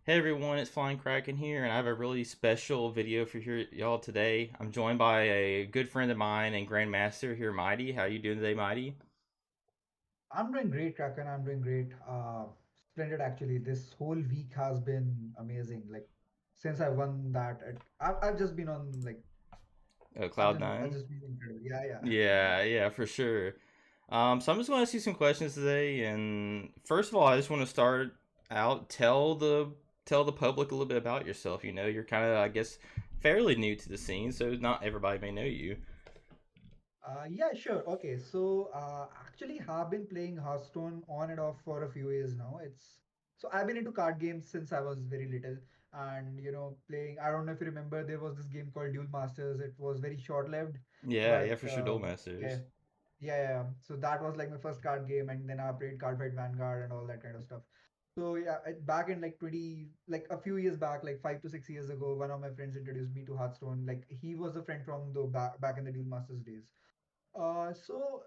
Hey everyone, it's Flying Kraken here, and I have a really special video for y'all today. I'm joined by a good friend of mine and Grandmaster here, Mighty. How you doing today, Mighty? I'm doing great, Kraken. I'm doing great. Splendid, actually. This whole week has been amazing. Like, since I won that, I've just been on, like, Cloud I've Nine. just been incredible. Yeah, yeah. Yeah, for sure. So I'm just going to ask you some questions today, and first of all, I just want to start out tell the public a little bit about yourself. You know, you're kind of, I guess, fairly new to the scene, so not everybody may know you. Yeah, sure. Okay, so actually, have been playing Hearthstone on and off for a few years now. I've been into card games since I was very little, and playing. I don't know if you remember, there was this game called Duel Masters. It was very short-lived, Yeah, but for sure, Duel Masters. yeah, yeah. So that was like my first card game, and then I played Cardfight Vanguard and all that kind of stuff. So yeah, back in like like a few years back, like 5 to 6 years ago, one of my friends introduced me to Hearthstone. Like he was a friend from the back in the Duel Masters days. So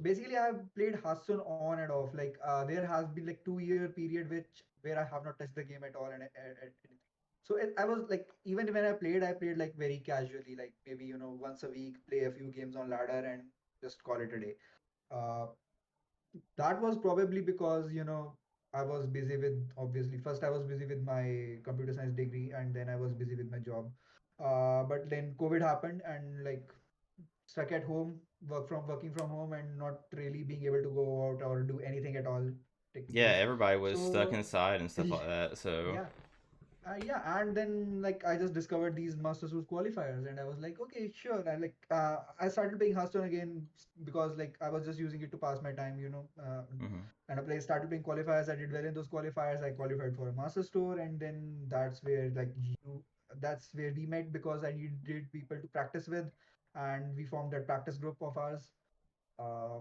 basically, I've played Hearthstone on and off. Like there has been like 2 year period where I have not touched the game at all and anything. So I was like, even when I played like very casually, like maybe once a week, play a few games on ladder and just call it a day. Uh, that was probably because I was busy with, obviously, first I was busy with my computer science degree, and then I was busy with my job. But then COVID happened, and like stuck at home, working from home, and not really being able to go out or do anything at all, Yeah, technically. everybody was stuck So inside and stuff like that. So yeah, yeah, and then like I just discovered these Master Suit qualifiers, and I was like, okay, sure. I started playing Hearthstone again because like I was just using it to pass my time, mhm. and started playing qualifiers. I did well in those qualifiers. I qualified for a Master Store, and then that's where we met because I needed people to practice with, and we formed that practice group of ours. Uh,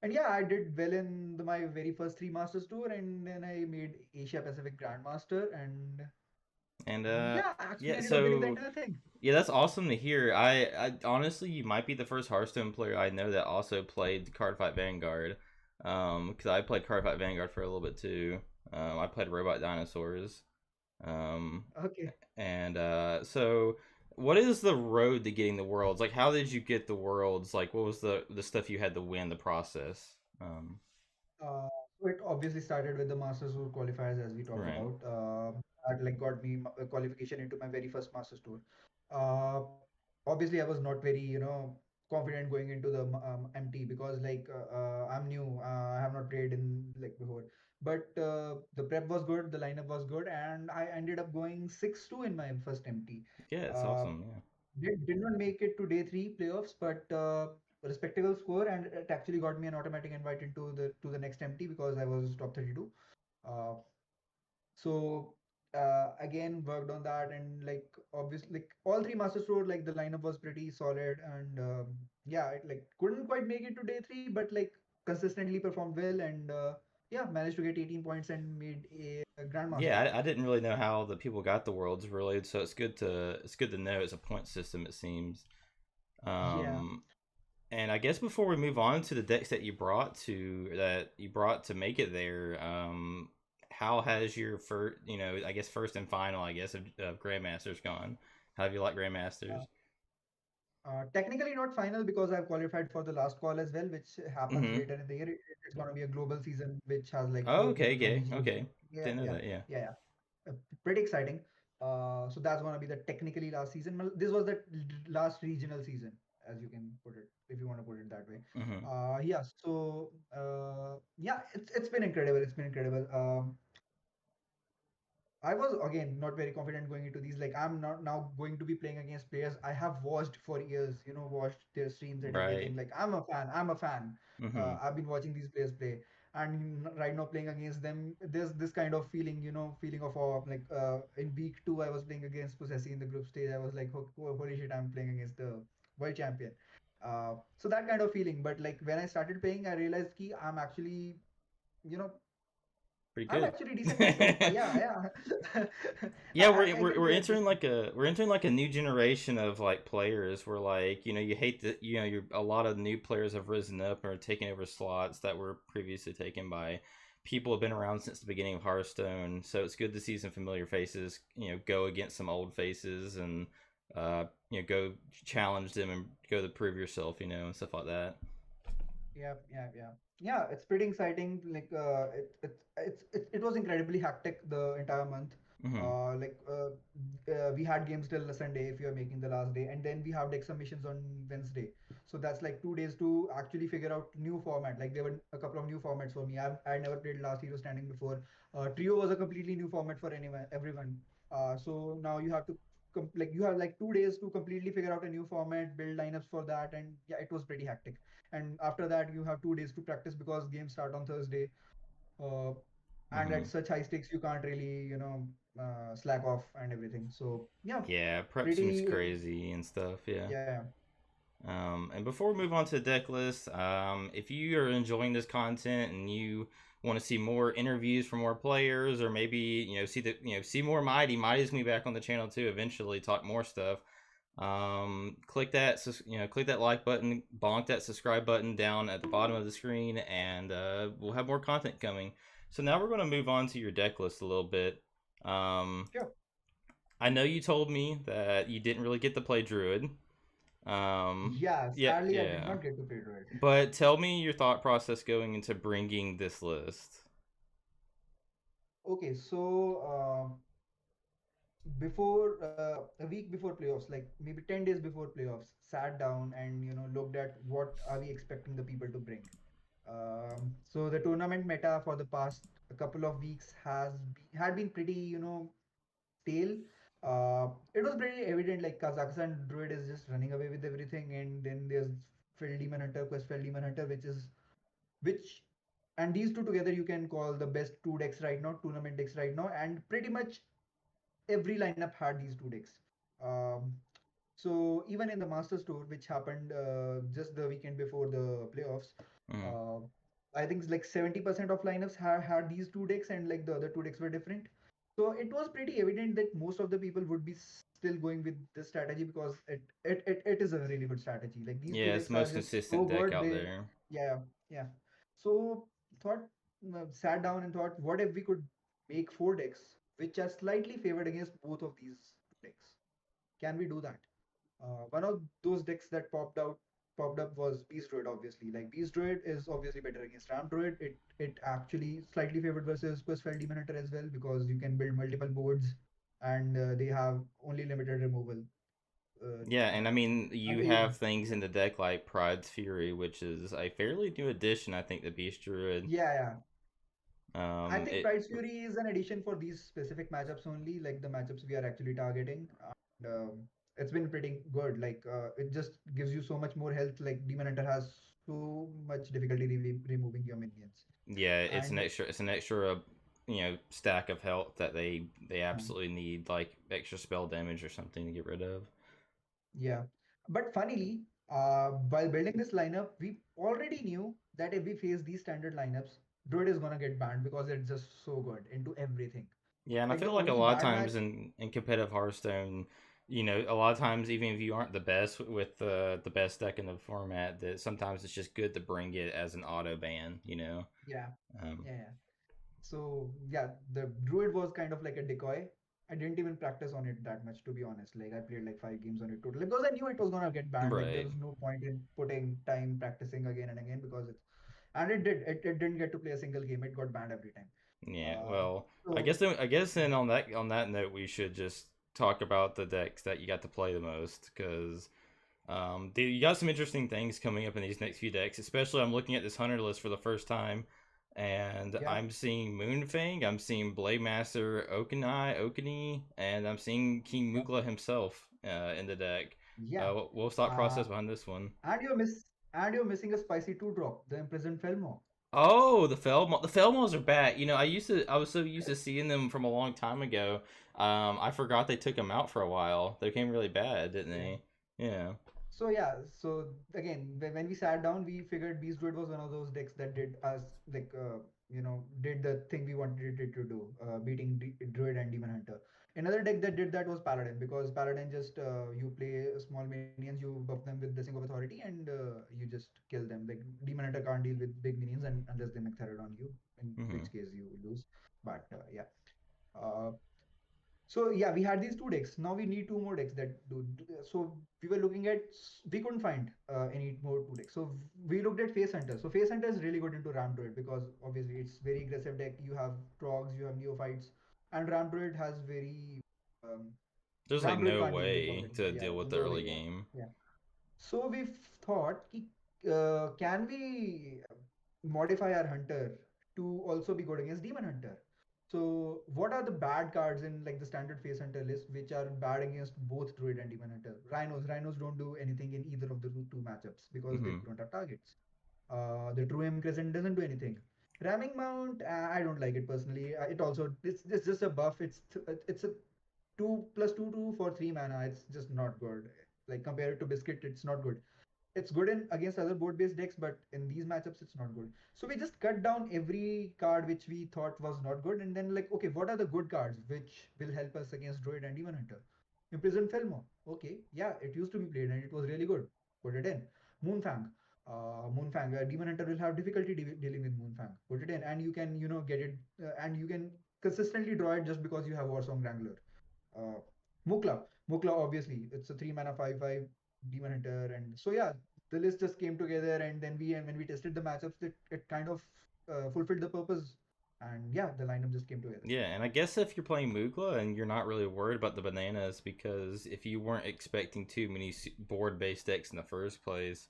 and yeah, I did well in my very first three Masters Tour, and then I made Asia Pacific Grandmaster, and And yeah, actually yeah, ended up winning the so entire thing. yeah, that's awesome to hear. I honestly, you might be the first Hearthstone player I know that also played Cardfight Vanguard. Because I played Cardfight Vanguard for a little bit too. I played Robot Dinosaurs. Um, Okay. and so what is the road to getting the worlds? Like, how did you get the worlds? Like, what was the stuff you had to win the process? So it obviously started with the Masters Tour qualifiers, as we talked Right. about. That like got me a qualification into my very first Masters Tour. Uh, Obviously, I was not very, confident going into the MT because like I'm new. I have not played in like before. But the prep was good, the lineup was good, and I ended up going 6-2 in my first MT. Yeah, it's Uh, awesome. Yeah. did not make it to day three playoffs, but respectable score, and it actually got me an automatic invite into the next MT because I was top 32. Uh, so again worked on that, and like obviously like all three Masters Tour, like the lineup was pretty solid, and yeah, it like couldn't quite make it to day three, but like consistently performed well, and yeah, managed to get 18 points and made a Yeah, Grandmaster. I didn't really know how the people got the worlds really, so it's good to know it's a point system. It seems. Yeah. Um, and I guess before we move on to the decks that you brought to make it there, how has your first, I guess first and final, I guess of Grandmasters gone? How have you liked Grandmasters? Technically not final because I've qualified for the last call as well, which happens Mm-hmm. later in the year. It's going to be a global season which has like Oh, four okay, people from okay, each region. okay. Yeah, Didn't know yeah, that. Yeah. yeah, yeah. Pretty exciting. So that's going to be the technically last season. This was the last regional season, as you can put it, if you want to put it that way. Mm-hmm. Yeah. Yeah, it's been incredible. It's been incredible. I was again not very confident going into these. Like I'm not now going to be playing against players I have watched for years. Watched their streams and Right. everything. Like I'm a fan. I'm a fan. Mm-hmm. I've been watching these players play, and right now playing against them, there's this kind of feeling. Feeling of awe. Like in week two, I was playing against Possessi in the group stage. I was like, holy shit, I'm playing against the world champion. So that kind of feeling. But like when I started playing, I realized ki I'm actually you know Pretty I'm good. actually decent myself. Yeah, yeah. Yeah, I can we're play a entering bit. like a new generation of like players where like you hate that a lot of new players have risen up or taken over slots that were previously taken by people have been around since the beginning of Hearthstone, so it's good to see some familiar faces. Go against some old faces and go challenge them and go to prove yourself. And stuff like that. Yeah. It's pretty exciting. Like it was incredibly hectic the entire month. Hmm. We had games till Sunday if you're making the last day, and then we have deck submissions on Wednesday. So that's like 2 days to actually figure out new format. Like there were a couple of new formats for me. I never played Last Hero Standing before. Trio was a completely new format for everyone. So now you have to you have like 2 days to completely figure out a new format, build lineups for that, and yeah, it was pretty hectic. And after that you have 2 days to practice because games start on Thursday. uh, and Hmm. at such high stakes you can't really slack off and everything. So yeah, Yeah, prep seems pretty crazy and stuff. Yeah. yeah. And before we move on to the deck list, if you are enjoying this content and you want to see more interviews from more players, or maybe see more Mighty's gonna be back on the channel too eventually, talk more stuff. Click that click that like button, bonk that subscribe button down at the bottom of the screen, and we'll have more content coming. So now we're gonna move on to your deck list a little bit. Um, Sure. I know you told me that you didn't really get to play Druid. Yeah, Yeah, sadly I did yeah. not get to play Druid. But tell me your thought process going into bringing this list. Okay, so before a week before playoffs, like maybe 10 days before playoffs, sat down and looked at what are we expecting the people to bring. So the tournament meta for the past a couple of weeks had been pretty stale. It was pretty evident like Kazakhstan Druid is just running away with everything, and then there's Fell Demon Hunter, Quest Fell Demon Hunter, which and these two together you can call the best two decks right now, tournament decks right now, and pretty much every lineup had these two decks. Um, so even in the Masters Tour, which happened just the weekend before the playoffs, Mm. uh, I think it's like 70% of lineups had these two decks, and like the other two decks were different. So it was pretty evident that most of the people would be still going with this strategy because it is a really good strategy. Like these two Yeah, it's the decks are most just so consistent deck good. out there. Yeah, yeah. So thought, sat down and thought, what if we could make four decks which are slightly favored against both of these decks? Can we do that? One of those decks that popped up was Beast Druid, obviously. Like Beast Druid is obviously better against Ram Druid. It actually slightly favored versus Questfell Demon Hunter as well because you can build multiple boards and they have only limited removal. Yeah, and I mean, you Until have things in the deck like Pride's Fury, which is a fairly new addition, I think, to Beast Druid. yeah. I think It Pride's Fury is an addition for these specific matchups only, like the matchups we are actually targeting. And, it's been pretty good. Like it just gives you so much more health. Like Demon Hunter has so much difficulty removing your minions. Yeah, And it's an extra stack of health that they um, absolutely need, like extra spell damage or something to get rid of. yeah, but funnily, while building this lineup, we already knew that if we face these standard lineups, Druid is gonna get banned because it's just so good into everything. Yeah, and I Like the feel like a only lot of bad match. times in competitive Hearthstone, a lot of times even if you aren't the best with the best deck in the format, that sometimes it's just good to bring it as an auto ban. Yeah, Um, yeah. So yeah, the Druid was kind of like a decoy. I didn't even practice on it that much, to be honest. Like I played like 5 games on it total because I knew it was gonna get banned. Like there right. was no point in putting time practicing again and again because and it did. It didn't get to play a single game. It got banned every time. Yeah. Uh, Well, so I guess then on that note, we should just talk about the decks that you got to play the most, because you got some interesting things coming up in these next few decks. Especially, I'm looking at this hunter list for the first time, and yeah, I'm seeing Moonfang, I'm seeing Blademaster Okani, and I'm seeing King yeah, Mugla himself in the deck. yeah. What's thought Uh, process behind this one? and you're missing a spicy two drop, the imprisoned Felmore. Oh, the Felmals are back. I was so used to seeing them from a long time ago. I forgot they took them out for a while. They became really bad, didn't Yeah. they? Yeah. So yeah, so again, when we sat down, we figured Beast Druid was one of those decks that did us like did the thing we wanted it to do, beating Druid and Demon Hunter. Another deck that did that was Paladin, because Paladin just you play small minions, you buff them with Blessing of Authority, and you just kill them. Like Demon Hunter can't deal with big minions, and unless they make third on you, in Mm-hmm. which case you lose. But yeah. Uh, so yeah, we had these two decks. Now we need two more decks that do. So we were looking at. We couldn't find any more two decks. So we looked at Face Hunter. So Face Hunter is really good into Ram Druid, because obviously it's very aggressive deck. You have Trogs, you have Neophytes, and Ram Druid has very. Um, There's like Ram Druid no can't deal with all way that. to Yeah, deal with there's the no way. early Yeah, game. yeah. So we thought, can we modify our hunter to also be good against demon hunter? So what are the bad cards in like the standard face hunter list which are bad against both druid and demon hunter? Rhinos don't do anything in either of the two matchups because they Mm-hmm. don't have targets. The True M Crescent doesn't do anything. Ramming Mount, I don't like it personally. It's just a buff. It's a 2 + 2 for 3 mana. It's just not good. Like compared to Biscuit, it's not good. It's good in against other board-based decks, but in these matchups, it's not good. So we just cut down every card which we thought was not good, and then like, okay, what are the good cards which will help us against Druid and Demon Hunter? Imprisoned Felmo. Okay, yeah, it used to be played and it was really good. Put it in. Moonfang. Moonfang. Demon Hunter will have difficulty dealing with Moonfang. Put it in, and you can get it, and you can consistently draw it just because you have Warsong Wrangler. Uh, Mukla. Mukla, obviously, it's a 3 mana 5/5 demon hunter, and so yeah, the list just came together, and then when we tested the matchups, it kind of fulfilled the purpose, and yeah, the lineup just came together. Yeah, and I guess if you're playing Mugla and you're not really worried about the bananas, because if you weren't expecting too many board-based decks in the first place,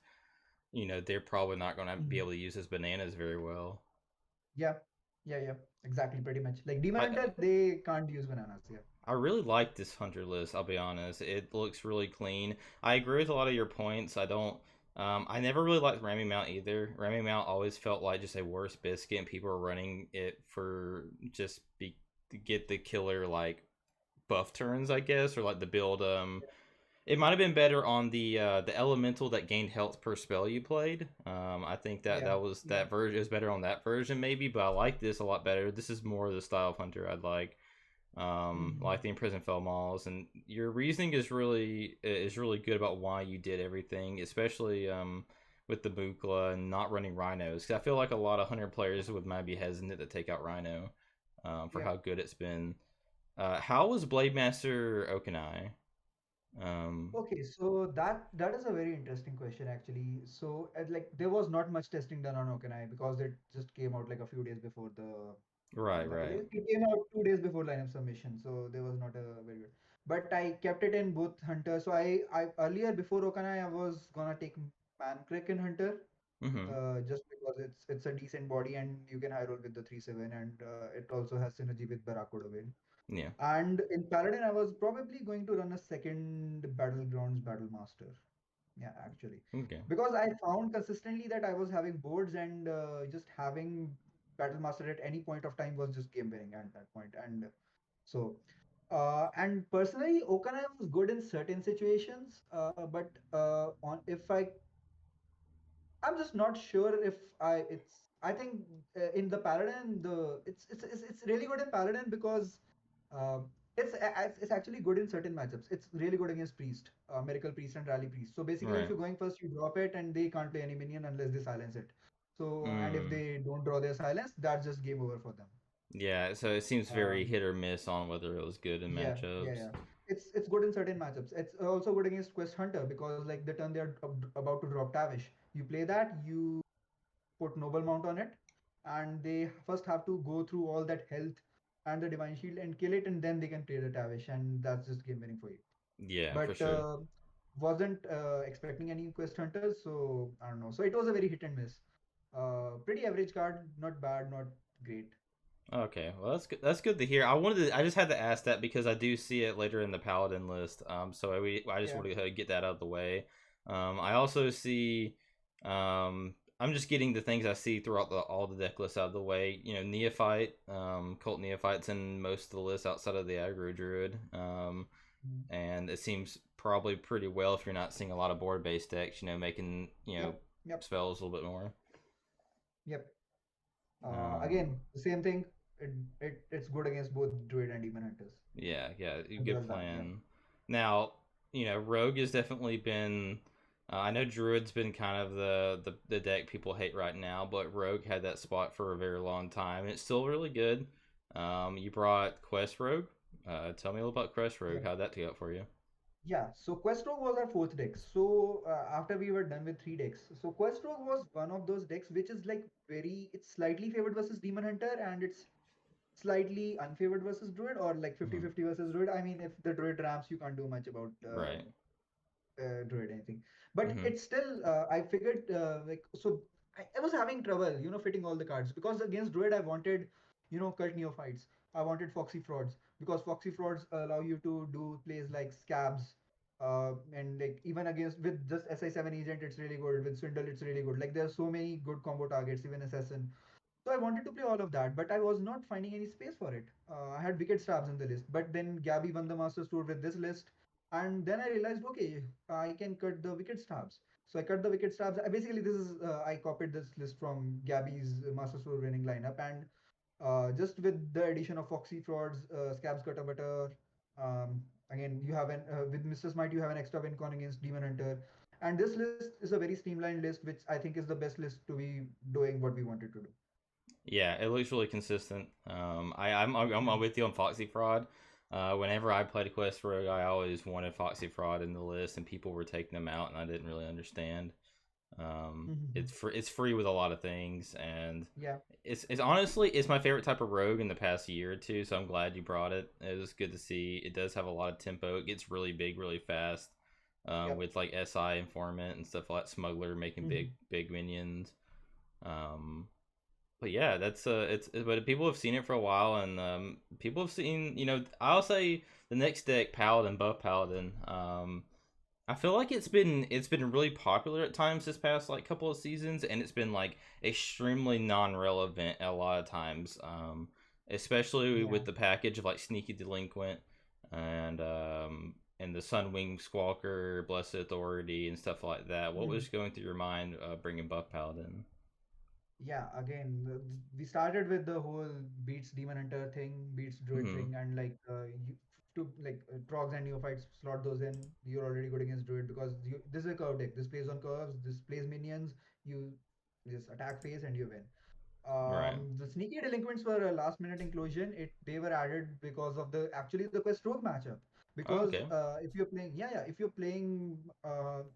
they're probably not going to be Mhm. able to use his bananas very well. Yeah, yeah, exactly, pretty much. Like demon I hunter, they can't use bananas. Yeah. I really like this hunter list. I'll be honest; it looks really clean. I agree with a lot of your points. I don't. I never really liked Ramming Mount either. Ramming Mount always felt like just a worse biscuit, and people were running it for just to get the killer like buff turns, I guess, or like the build. It might have been better on the elemental that gained health per spell you played. I think that Yeah, yeah. that version is better on that version maybe, but I like this a lot better. This is more the style of hunter I'd like. Like Mhm. the imprisoned Felmalls, and your reasoning is really good about why you did everything, especially with the Bukla and not running rhinos. Because I feel like a lot of hunter players would might be hesitant to take out rhino, for Yeah. how good it's been. How was Blade Master Okani? Um, Okay, so that is a very interesting question actually. So like there was not much testing done on OpenAI because it just came out like a few days before right, right. it came out 2 days before lineup submission, so there was not a very good. But I kept it in both Hunter. So I earlier before Okana I was gonna take Mancrick in Hunter, Mm-hmm. just because it's a decent body and you can high roll with the 3/7, and it also has synergy with Barracuda. Yeah. And in Paladin, I was probably going to run a second Battlegrounds Battle Master. Yeah, actually. Okay. Because I found consistently that I was having boards, and just having Battle Master at any point of time was just game winning at that point. And so, and personally, Okana was good in certain situations, but on if I'm just not sure if I think in the Paladin it's really good in Paladin because uh, it's actually good in certain matchups. It's really good against Priest, Miracle Priest and Rally Priest. So basically, if Right. you're going first, you drop it and they can't play any minion unless they silence it. So and if Mm. they don't draw their silence, that's just game over for them. Yeah. So it seems very Um, hit or miss on whether it was good in matchups. yeah. It's good in certain matchups. It's also good against Quest Hunter because like the turn they're about to drop Tavish, you play that, you put Noble Mount on it, and they first have to go through all that health and the Divine Shield and kill it, and then they can play the Tavish, and that's just game winning for you. Yeah, for But sure. wasn't expecting any Quest Hunters, so I don't know. So it was a very hit and miss. Pretty average card, not bad, not great. Okay, well that's good. That's good to hear. I just had to ask that because I do see it later in the Paladin list. I just Yeah, want to get that out of the way. I also see, I'm just getting the things I see throughout all the deck lists out of the way. Neophyte, cult neophytes in most of the lists outside of the aggro druid. mm, And it seems probably pretty well if you're not seeing a lot of board based decks. Making yep, yep, spells a little bit more. yep. Um, Again, the same thing. It's good against both Druid and Demon Hunters. yeah, Simple good as that. Yeah. plan. Now, Rogue has definitely been. I know Druid's been kind of the deck people hate right now, but Rogue had that spot for a very long time. It's still really good. You brought Quest Rogue. Tell me a little about Quest Rogue. Yeah. How'd that go for you? Yeah, so Quest Rogue was our fourth deck. So after we were done with three decks, so Quest Rogue was one of those decks which is like it's slightly favored versus Demon Hunter and it's slightly unfavored versus Druid or like Hmm. 50-50 versus Druid. I mean, if the Druid ramps, you can't do much about Right. Druid anything. But Hmm. it's still, I figured I was having trouble, fitting all the cards because against Druid I wanted, cult neophytes. I wanted Foxy Frauds because Foxy Frauds allow you to do plays like Scabs. And like even against with just SI7 agent, it's really good. With Swindle, it's really good. Like there are so many good combo targets, even Assassin. So I wanted to play all of that, but I was not finding any space for it. I had wicked stabs in the list, but then Gabby won the Masters Tour with this list, and then I realized, okay, I can cut the wicked stabs. So I cut the wicked stabs. Basically, this is I copied this list from Gabby's Masters Tour winning lineup, and just with the addition of Foxy Frauds, Scabs Cutter Butter. Again, you have with Mr. Smite, you have an extra win con against Demon Hunter, and this list is a very streamlined list, which I think is the best list to be doing what we wanted to do. Yeah, it looks really consistent. I'm with you on Foxy Fraud. Whenever I played Quest Rogue, I always wanted Foxy Fraud in the list, and people were taking them out, and I didn't really understand. Mhm. It's free with a lot of things, and Yeah. it's honestly it's my favorite type of rogue in the past year or two. So I'm glad you brought it. It was good to see. It does have a lot of tempo. It gets really big, really fast. Yep. With like SI informant and stuff like Smuggler making Mhm. big minions. Um, but yeah, but people have seen it for a while, and people have seen. I'll say the next deck, Paladin, buff Paladin. I feel like it's been really popular at times this past like couple of seasons, and it's been like extremely non-relevant a lot of times. Especially Yeah. with the package of like Sneaky Delinquent and the Sunwing Squawker, Blessed Authority, and stuff like that. What Mhm. was going through your mind bringing buff Paladin? Yeah. Again, we started with the whole beats Demon Hunter thing, beats Druid Hmm. thing, and like you to like Trogs and Neophytes slot those in. You're already good against Druid because this is a curve deck. This plays on curves. This plays minions. You just attack phase and you win. Right. The sneaky delinquents were a last minute inclusion. They were added because of the actually the quest rogue matchup. Oh, Because okay. if you're playing, if you're playing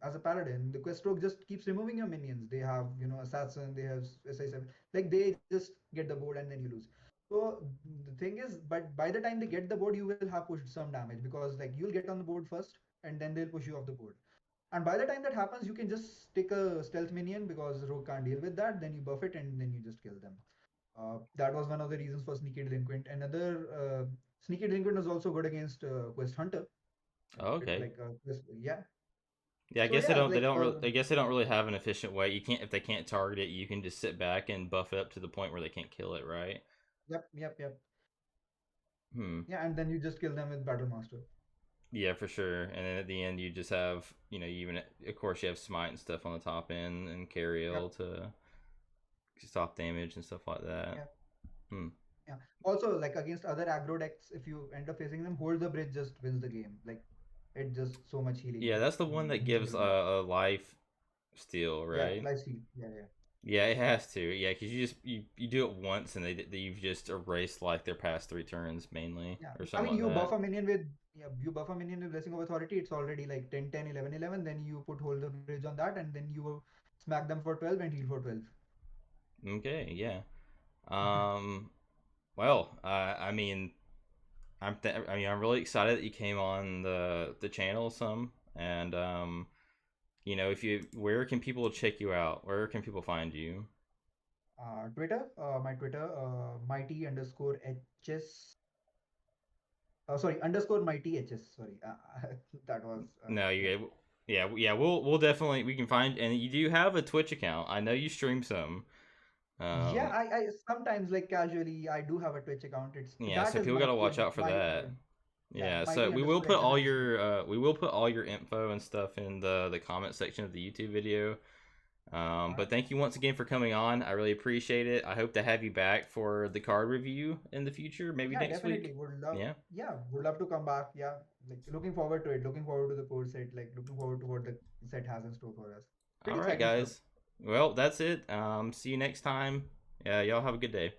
as a paladin, the quest rogue just keeps removing your minions. They have assassin, they have SI7, like they just get the board and then you lose. So the thing is, but by the time they get the board, you will have pushed some damage because like you'll get on the board first and then they'll push you off the board. And by the time that happens, you can just stick a stealth minion because Rogue can't deal with that. Then you buff it and then you just kill them. That was one of the reasons for Sneaky Delinquent. Another Sneaky Delinquent was also good against Quest Hunter. Oh, okay. Yeah. Yeah, I So guess they yeah, don't. They like don't. I guess they don't really have an efficient way. You can't if they can't target it. You can just sit back and buff it up to the point where they can't kill it, right? yep. Hmm. Yeah, and then you just kill them with Battle Master. Yeah, for sure. And then at the end, you just have you even of course you have smite and stuff on the top end and Yep. carriel to stop damage and stuff like that. Yep. Hmm. Yeah. Also, like against other aggro decks, if you end up facing them, hold the bridge just wins the game. Like it just so much healing Yeah, that's the one that once you gives hold the bridge. a life steal, Yeah, right? life steal. Yeah. Yeah, it has to. Yeah, because you do it once and you've just erased like their past three turns mainly Yeah, or I something mean, like that. you buff a minion with Blessing of Authority, it's already like 10, 10, 11, 11. Then you put Hold the Bridge on that, and then you smack them for 12 and heal for 12. Okay, yeah. Um. Well, I mean, I'm really excited that you came on the channel some, and if you where can people check you out? Where can people find you? Twitter, my Twitter, mighty underscore HS. Sorry, underscore mighty HS. Sorry, that was No, yeah. yeah. We'll definitely we can find, and you do have a Twitch account. I know you stream some. Yeah, Um, I sometimes like casually I do have a Twitch account. It's yeah, that so is people got to mighty watch out for my that. yeah Yeah, so mighty underscore HS underscore. we will put all your info and stuff in the comment section of the YouTube video. But thank you once again for coming on. I really appreciate it. I hope to have you back for the card review in the future, maybe Yeah, next definitely. week. Would love. Yeah. Yeah, would love to come back. Yeah, like looking forward to it. Looking forward to the core set. Like looking forward to what the set has in store for us. Pretty All right, exciting stuff. guys. Well, that's it. See you next time. Yeah, y'all have a good day.